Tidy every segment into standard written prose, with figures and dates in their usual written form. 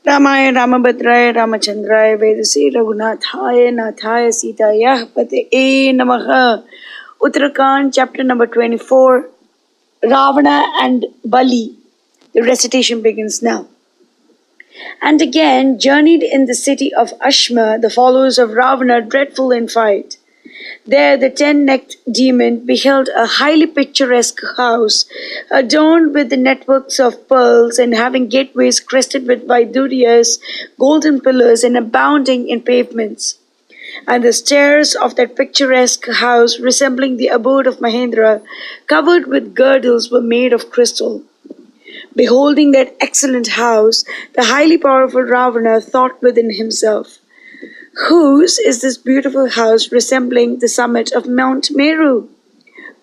रामाय रामभद्राय रामचंद्राय वेदसे रघुनाथाय नाथाय सीतायाः पतये नमः. Uttarakhand, chapter number 24, Ravana and Bali. The recitation begins now. And again journeyed in the city of Ashma the followers of Ravana dreadful in fight. There the ten-necked demon beheld a highly picturesque house, adorned with the networks of pearls and having gateways crested with Vaidurias, golden pillars and abounding in pavements. And the stairs of that picturesque house, resembling the abode of Mahendra, covered with girdles, were made of crystal. Beholding that excellent house, the highly powerful Ravana thought within himself, "Whose is this beautiful house resembling the summit of Mount Meru?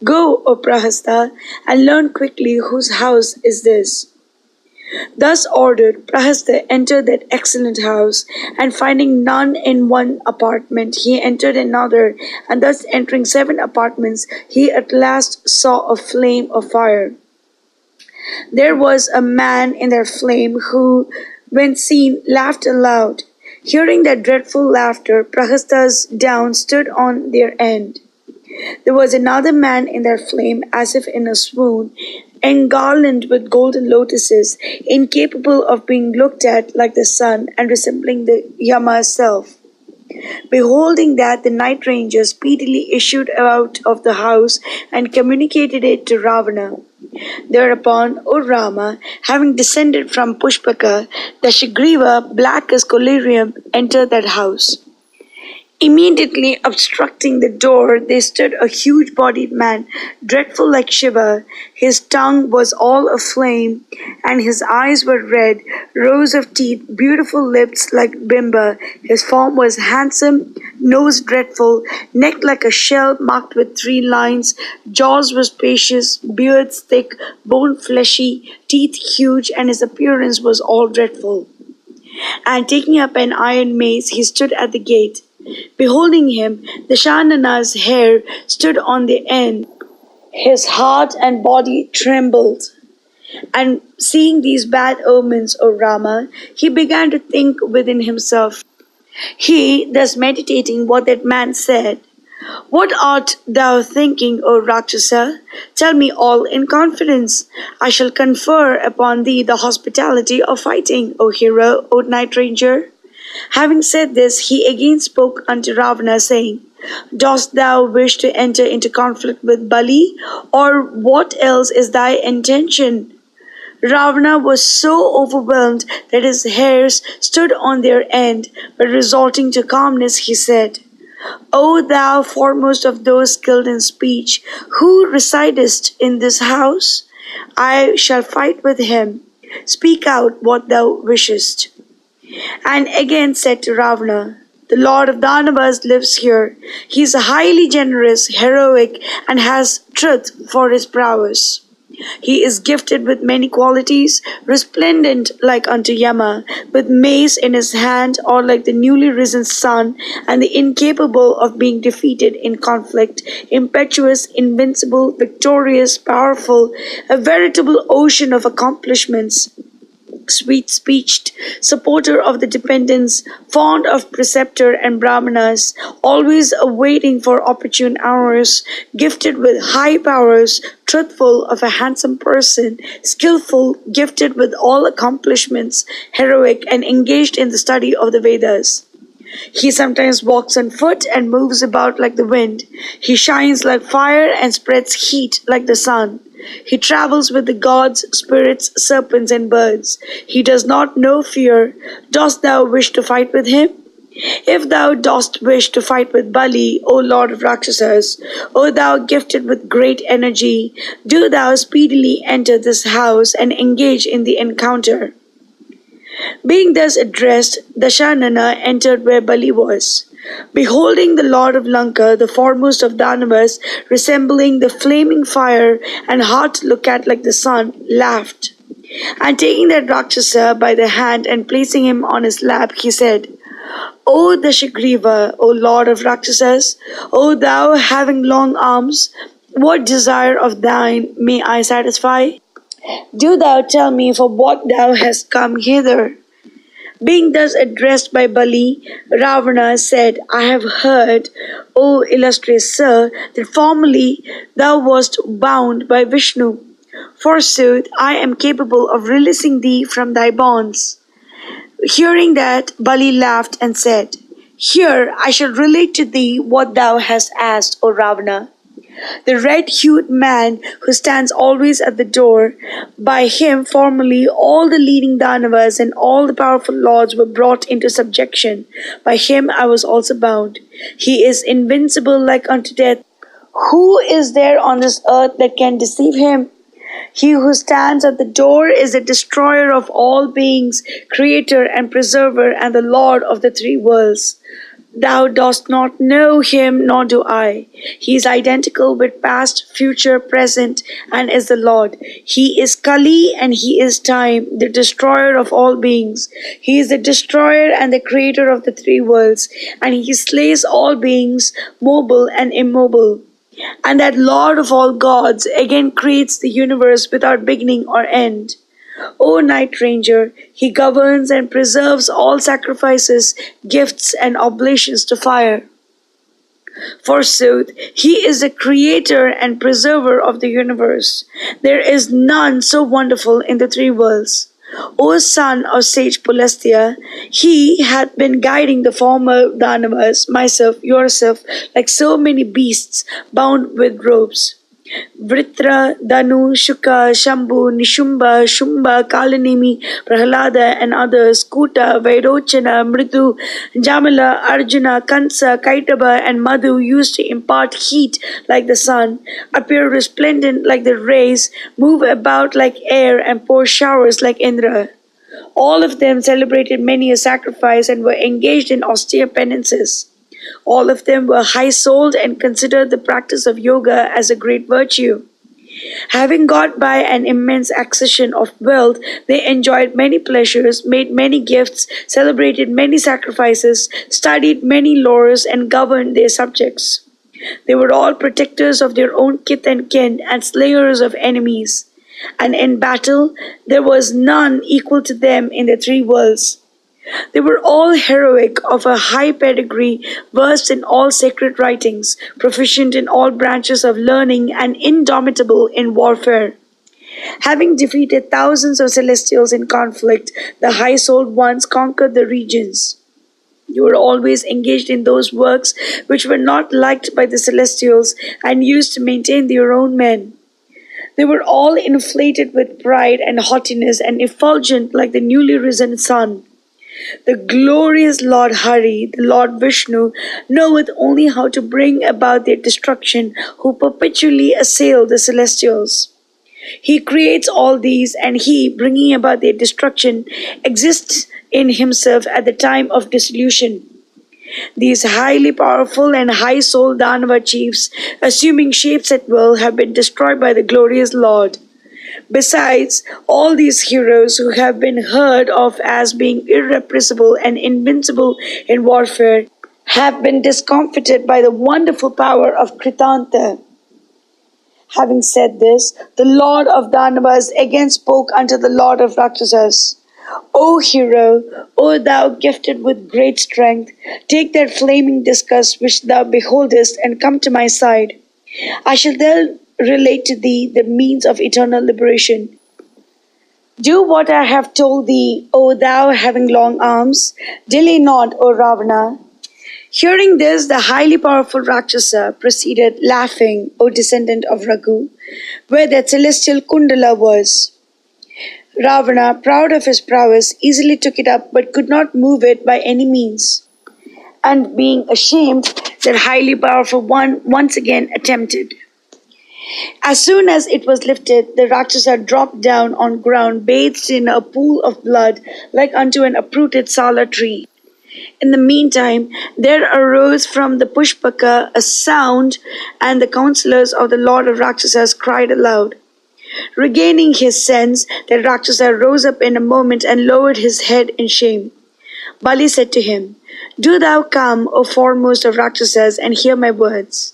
Go, O Prahasta, and learn quickly whose house is this." Thus ordered, Prahasta entered that excellent house, and finding none in one apartment, he entered another, and thus entering 7 apartments, he at last saw a flame of fire. There was a man in that flame who, when seen, laughed aloud. Hearing that dreadful laughter, Prahasta's down stood on their end. There was another man in that flame, as if in a swoon, engarlanded with golden lotuses, incapable of being looked at like the sun, and resembling the Yama's self. Beholding that, the night ranger speedily issued out of the house and communicated it to Ravana. Thereupon, O Rama, having descended from Pushpaka, the Shigriva, black as collyrium, entered that house. Immediately obstructing the door, there stood a huge-bodied man, dreadful like Shiva. His tongue was all aflame, and his eyes were red, rows of teeth, beautiful lips like Bimba. His form was handsome, nose dreadful, neck like a shell marked with 3 lines, jaws were spacious, beards thick, bone fleshy, teeth huge, and his appearance was all dreadful. And taking up an iron mace, he stood at the gate. Beholding him, the Shanana's hair stood on the end. His heart and body trembled. And seeing these bad omens, O Rama, he began to think within himself. He, thus meditating what that man said, "What art thou thinking, O Rakshasa? Tell me all in confidence. I shall confer upon thee the hospitality of fighting, O hero, O night ranger." Having said this, he again spoke unto Ravana, saying, "Dost thou wish to enter into conflict with Bali, or what else is thy intention?" Ravana was so overwhelmed that his hairs stood on their end, but resorting to calmness, he said, "O thou foremost of those skilled in speech, who residest in this house? I shall fight with him. Speak out what thou wishest." And again said to Ravana, "The Lord of Danavas lives here. He is highly generous, heroic, and has truth for his prowess. He is gifted with many qualities, resplendent like unto Yama, with mace in his hand, or like the newly risen sun, and the incapable of being defeated in conflict, impetuous, invincible, victorious, powerful, a veritable ocean of accomplishments, sweet-speeched, supporter of the dependents, fond of preceptor and brahmanas, always awaiting for opportune hours, gifted with high powers, truthful, of a handsome person, skillful, gifted with all accomplishments, heroic, and engaged in the study of the Vedas. He sometimes walks on foot and moves about like the wind. He shines like fire and spreads heat like the sun. He travels with the gods, spirits, serpents, and birds. He does not know fear. Dost thou wish to fight with him? If thou dost wish to fight with Bali, O Lord of Rakshasas, O thou gifted with great energy, do thou speedily enter this house and engage in the encounter." Being thus addressed, Dashanana entered where Bali was. Beholding the Lord of Lanka, the foremost of Danavas, resembling the flaming fire and hard to look at like the sun, laughed. And taking that Rakshasa by the hand and placing him on his lap, he said, "O Dashagriva, O Lord of Rakshasas, O thou having long arms, what desire of thine may I satisfy? Do thou tell me for what thou hast come hither." Being thus addressed by Bali, Ravana said, I have heard, O illustrious sir, that formerly thou wast bound by Vishnu. Forsooth, I am capable of releasing thee from thy bonds. Hearing that, Bali laughed and said, Here I shall relate to thee what thou hast asked, O Ravana. The red-hued man who stands always at the door, by him formerly all the leading Danavas and all the powerful lords were brought into subjection. By him I was also bound. He is invincible like unto death. Who is there on this earth that can deceive him? He who stands at the door is the destroyer of all beings, creator and preserver, and the Lord of the three worlds. Thou dost not know him, nor do I. He is identical with past, future, present, and is the Lord. He is Kali and he is time, the destroyer of all beings. He is the destroyer and the creator of the three worlds, and he slays all beings, mobile and immobile. And that Lord of all gods again creates the universe without beginning or end. O Night Ranger, he governs and preserves all sacrifices, gifts, and oblations to fire. Forsooth, he is the creator and preserver of the universe. There is none so wonderful in the three worlds. O son of sage Pulastya, he hath been guiding the former Danavas, myself, yourself, like so many beasts bound with ropes. Vritra, Danu, Shuka, Shambhu, Nishumba, Shumba, Kalanemi, Prahalada, and others, Kuta, Vairochana, Mridu, Jamala, Arjuna, Kansa, Kaitaba, and Madhu used to impart heat like the sun, appear resplendent like the rays, move about like air, and pour showers like Indra. All of them celebrated many a sacrifice and were engaged in austere penances. All of them were high-souled and considered the practice of yoga as a great virtue. Having got by an immense accession of wealth, they enjoyed many pleasures, made many gifts, celebrated many sacrifices, studied many lores, and governed their subjects. They were all protectors of their own kith and kin and slayers of enemies. And in battle, there was none equal to them in the three worlds. They were all heroic, of a high pedigree, versed in all sacred writings, proficient in all branches of learning, and indomitable in warfare. Having defeated thousands of celestials in conflict, the high-souled ones conquered the regions. They were always engaged in those works which were not liked by the celestials, and used to maintain their own men. They were all inflated with pride and haughtiness, and effulgent like the newly risen sun. The glorious Lord Hari, the Lord Vishnu, knoweth only how to bring about their destruction, who perpetually assail the celestials. He creates all these, and he, bringing about their destruction, exists in himself at the time of dissolution. These highly powerful and high-souled Danava chiefs, assuming shapes at will, have been destroyed by the glorious Lord. Besides, all these heroes who have been heard of as being irrepressible and invincible in warfare have been discomfited by the wonderful power of Kritanta. Having said this, the Lord of Danavas again spoke unto the Lord of Rakshasas. O hero, O thou gifted with great strength, take that flaming discus which thou beholdest and come to my side. I shall then relate to thee the means of eternal liberation. Do what I have told thee, O thou having long arms. Delay not, O Ravana. Hearing this, the highly powerful Rakshasa proceeded, laughing, O descendant of Raghu, where that celestial kundala was. Ravana, proud of his prowess, easily took it up, but could not move it by any means. And being ashamed, that highly powerful one once again attempted. As soon as it was lifted, the Rakshasa dropped down on ground, bathed in a pool of blood, like unto an uprooted sala tree. In the meantime, there arose from the Pushpaka a sound, and the counselors of the Lord of Rakshasas cried aloud. Regaining his sense, the Rakshasa rose up in a moment and lowered his head in shame. Bali said to him, Do thou come, O foremost of Rakshasas, and hear my words.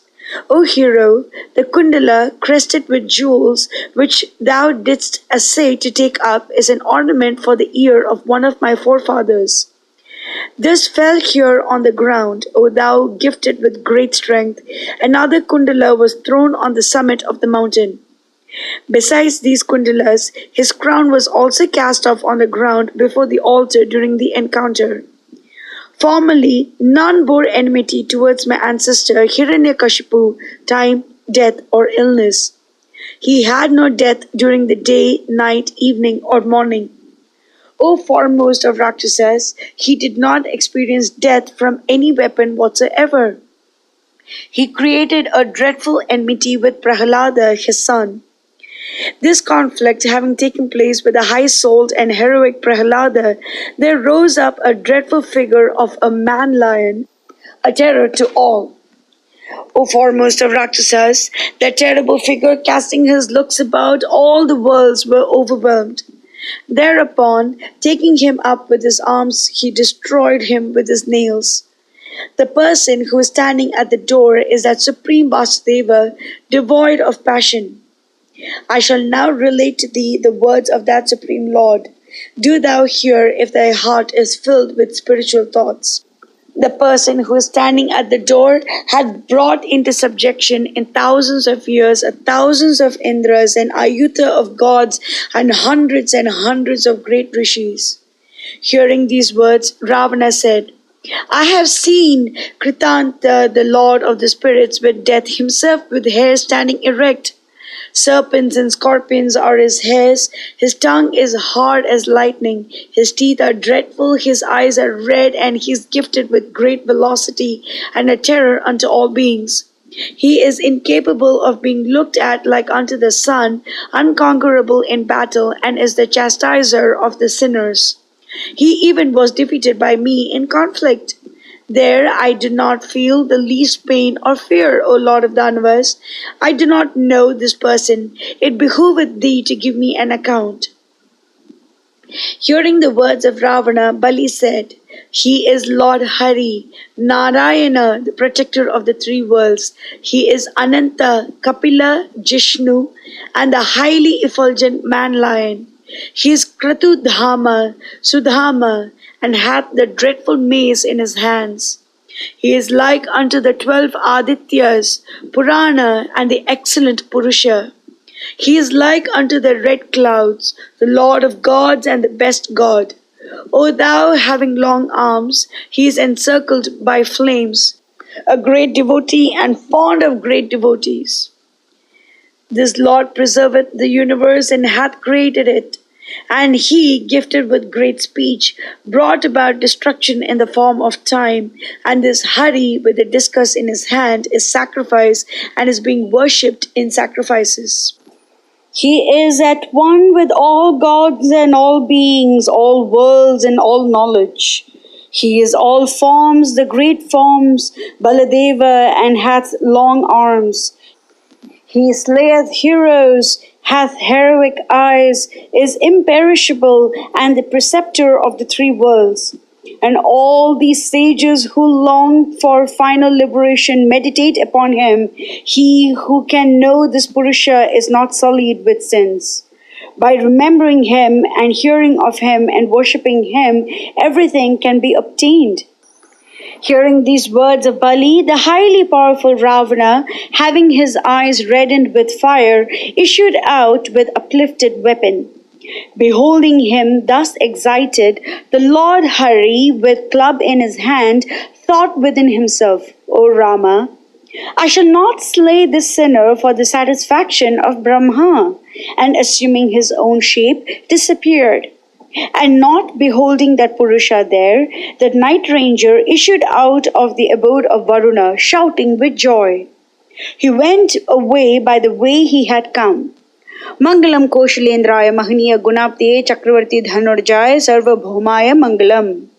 O hero, the kundala, crested with jewels, which thou didst essay to take up, is an ornament for the ear of one of my forefathers. This fell here on the ground, O thou gifted with great strength. Another kundala was thrown on the summit of the mountain. Besides these kundalas, his crown was also cast off on the ground before the altar during the encounter. Formerly, none bore enmity towards my ancestor Hiranyakashipu, time, death, or illness. He had no death during the day, night, evening, or morning. O foremost of Rakshasas, he did not experience death from any weapon whatsoever. He created a dreadful enmity with Prahalada, his son. This conflict having taken place with the high-souled and heroic Prahalada, there rose up a dreadful figure of a man-lion, a terror to all. O foremost of Rakshasas, that terrible figure casting his looks about all the worlds were overwhelmed. Thereupon, taking him up with his arms, he destroyed him with his nails. The person who is standing at the door is that Supreme Vasudeva, devoid of passion. I shall now relate to thee the words of that Supreme Lord. Do thou hear if thy heart is filled with spiritual thoughts. The person who is standing at the door had brought into subjection in thousands of years thousands of Indras and Ayuta of gods and hundreds of great rishis. Hearing these words, Ravana said, I have seen Kritanta, the lord of the spirits, with death himself with hair standing erect. Serpents and scorpions are his hairs, his tongue is hard as lightning, his teeth are dreadful, his eyes are red, and he is gifted with great velocity and a terror unto all beings. He is incapable of being looked at like unto the sun, unconquerable in battle, and is the chastiser of the sinners. He even was defeated by me in conflict. There I do not feel the least pain or fear, O Lord of Danavas. I do not know this person. It behoveth thee to give me an account. Hearing the words of Ravana, Bali said, He is Lord Hari, Narayana, the protector of the three worlds. He is Ananta, Kapila, Jishnu, and the highly effulgent man-lion. He is Kratu Dhama, Sudhama, and hath the dreadful mace in his hands. He is like unto the 12 Adityas, Purana, and the excellent Purusha. He is like unto the red clouds, the Lord of gods and the best God. O thou having long arms, he is encircled by flames, a great devotee and fond of great devotees. This Lord preserveth the universe and hath created it. And he, gifted with great speech, brought about destruction in the form of time. And this Hari, with a discus in his hand, is sacrifice and is being worshipped in sacrifices. He is at one with all gods and all beings, all worlds and all knowledge. He is all forms, the great forms, Baladeva, and hath long arms. He slayeth heroes, hath heroic eyes, is imperishable, and the preceptor of the three worlds. And all these sages who long for final liberation meditate upon him. He who can know this Purusha is not sullied with sins. By remembering him and hearing of him and worshipping him, everything can be obtained. Hearing these words of Bali, the highly powerful Ravana, having his eyes reddened with fire, issued out with uplifted weapon. Beholding him thus excited, the Lord Hari, with club in his hand, thought within himself, O Rama, I shall not slay this sinner for the satisfaction of Brahma, and assuming his own shape, disappeared. And not beholding that Purusha there, the night ranger issued out of the abode of Varuna, shouting with joy. He went away by the way he had come. Mangalam Koshalendraya Mahaniya Gunapte Chakravarti Dhanurjaya Sarva Bhomaya Mangalam.